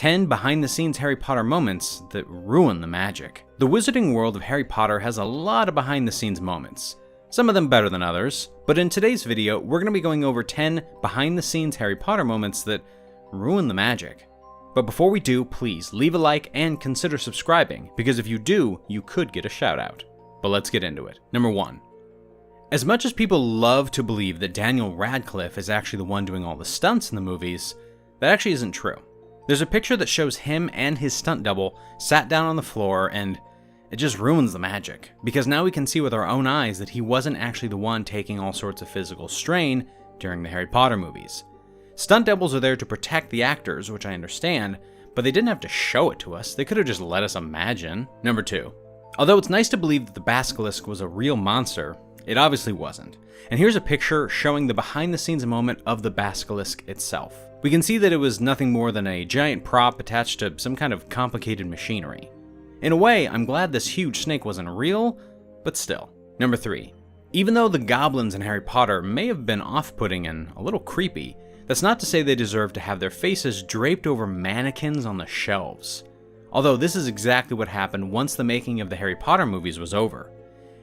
10 behind-the-scenes Harry Potter moments that ruin the magic. The wizarding world of Harry Potter has a lot of behind-the-scenes moments, some of them better than others, but in today's video, we're going to be going over 10 behind-the-scenes Harry Potter moments that ruin the magic. But before we do, please leave a like and consider subscribing, because if you do, you could get a shout out. But let's get into it. Number 1. As much as people love to believe that Daniel Radcliffe is actually the one doing all the stunts in the movies, that actually isn't true. There's a picture that shows him and his stunt double sat down on the floor, and it just ruins the magic, because now we can see with our own eyes that he wasn't actually the one taking all sorts of physical strain during the Harry Potter movies. Stunt doubles are there to protect the actors, which I understand, but they didn't have to show it to us. They could have just let us imagine. Number 2. Although it's nice to believe that the basilisk was a real monster, it obviously wasn't. And here's a picture showing the behind-the-scenes moment of the basilisk itself. We can see that it was nothing more than a giant prop attached to some kind of complicated machinery. In a way, I'm glad this huge snake wasn't real, but still. Number 3. Even though the goblins in Harry Potter may have been off-putting and a little creepy, that's not to say they deserve to have their faces draped over mannequins on the shelves. Although this is exactly what happened once the making of the Harry Potter movies was over.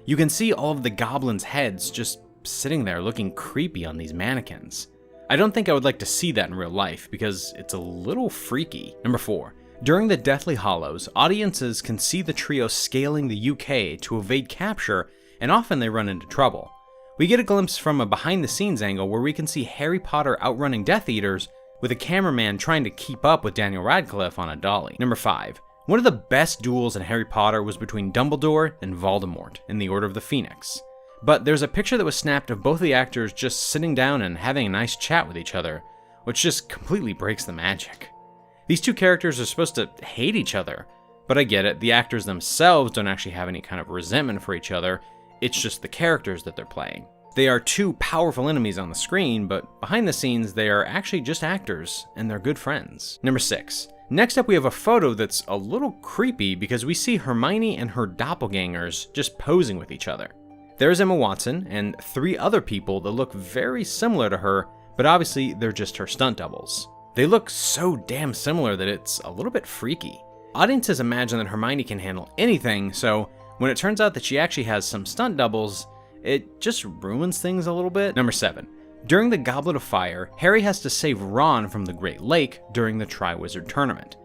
You can see all of the goblins' heads just sitting there looking creepy on these mannequins. I don't think I would like to see that in real life because it's a little freaky. Number 4. During the Deathly Hallows, audiences can see the trio scaling the UK to evade capture, and often they run into trouble. We get a glimpse from a behind-the-scenes angle where we can see Harry Potter outrunning Death Eaters with a cameraman trying to keep up with Daniel Radcliffe on a dolly. Number 5. One of the best duels in Harry Potter was between Dumbledore and Voldemort in the Order of the Phoenix. But there's a picture that was snapped of both the actors just sitting down and having a nice chat with each other, which just completely breaks the magic. These two characters are supposed to hate each other, but I get it, the actors themselves don't actually have any kind of resentment for each other, it's just the characters that they're playing. They are two powerful enemies on the screen, but behind the scenes they are actually just actors, and they're good friends. Number 6. Next up we have a photo that's a little creepy because we see Hermione and her doppelgangers just posing with each other. There's Emma Watson and 3 other people that look very similar to her, but obviously they're just her stunt doubles. They look so damn similar that it's a little bit freaky. Audiences imagine that Hermione can handle anything, so when it turns out that she actually has some stunt doubles, it just ruins things a little bit. Number 7. During the Goblet of Fire, Harry has to save Ron from the Great Lake during the Triwizard Tournament.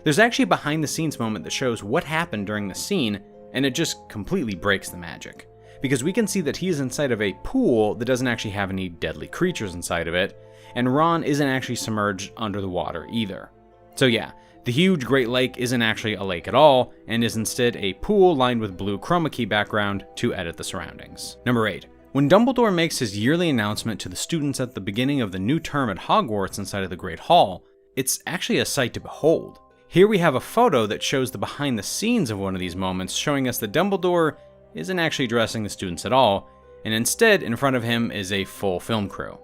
There's actually a behind-the-scenes moment that shows what happened during the scene, and it just completely breaks the magic. Because we can see that he's inside of a pool that doesn't actually have any deadly creatures inside of it, and Ron isn't actually submerged under the water either. So yeah, the huge Great Lake isn't actually a lake at all, and is instead a pool lined with blue chroma key background to edit the surroundings. Number 8. When Dumbledore makes his yearly announcement to the students at the beginning of the new term at Hogwarts inside of the Great Hall, it's actually a sight to behold. Here we have a photo that shows the behind the scenes of one of these moments, showing us that Dumbledore isn't actually addressing the students at all, and instead in front of him is a full film crew.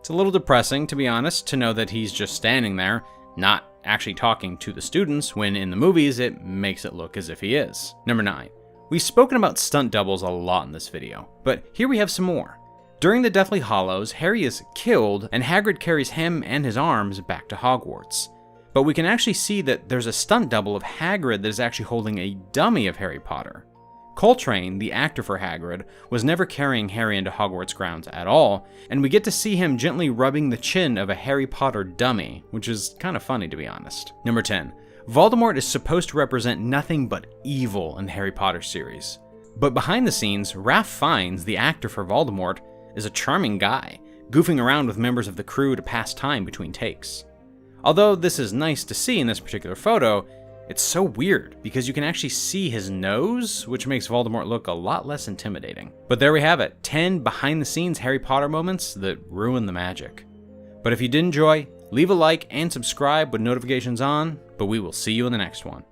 It's a little depressing, to be honest, to know that he's just standing there, not actually talking to the students, when in the movies it makes it look as if he is. Number 9. We've spoken about stunt doubles a lot in this video, but here we have some more. During the Deathly Hallows, Harry is killed, and Hagrid carries him and his arms back to Hogwarts. But we can actually see that there's a stunt double of Hagrid that is actually holding a dummy of Harry Potter. Coltrane, the actor for Hagrid, was never carrying Harry into Hogwarts grounds at all, and we get to see him gently rubbing the chin of a Harry Potter dummy, which is kind of funny to be honest. Number 10. Voldemort is supposed to represent nothing but evil in the Harry Potter series. But behind the scenes, Ralph Fiennes, the actor for Voldemort, is a charming guy, goofing around with members of the crew to pass time between takes. Although this is nice to see in this particular photo, it's so weird because you can actually see his nose, which makes Voldemort look a lot less intimidating. But there we have it, 10 behind the scenes Harry Potter moments that ruin the magic. But if you did enjoy, leave a like and subscribe with notifications on, but we will see you in the next one.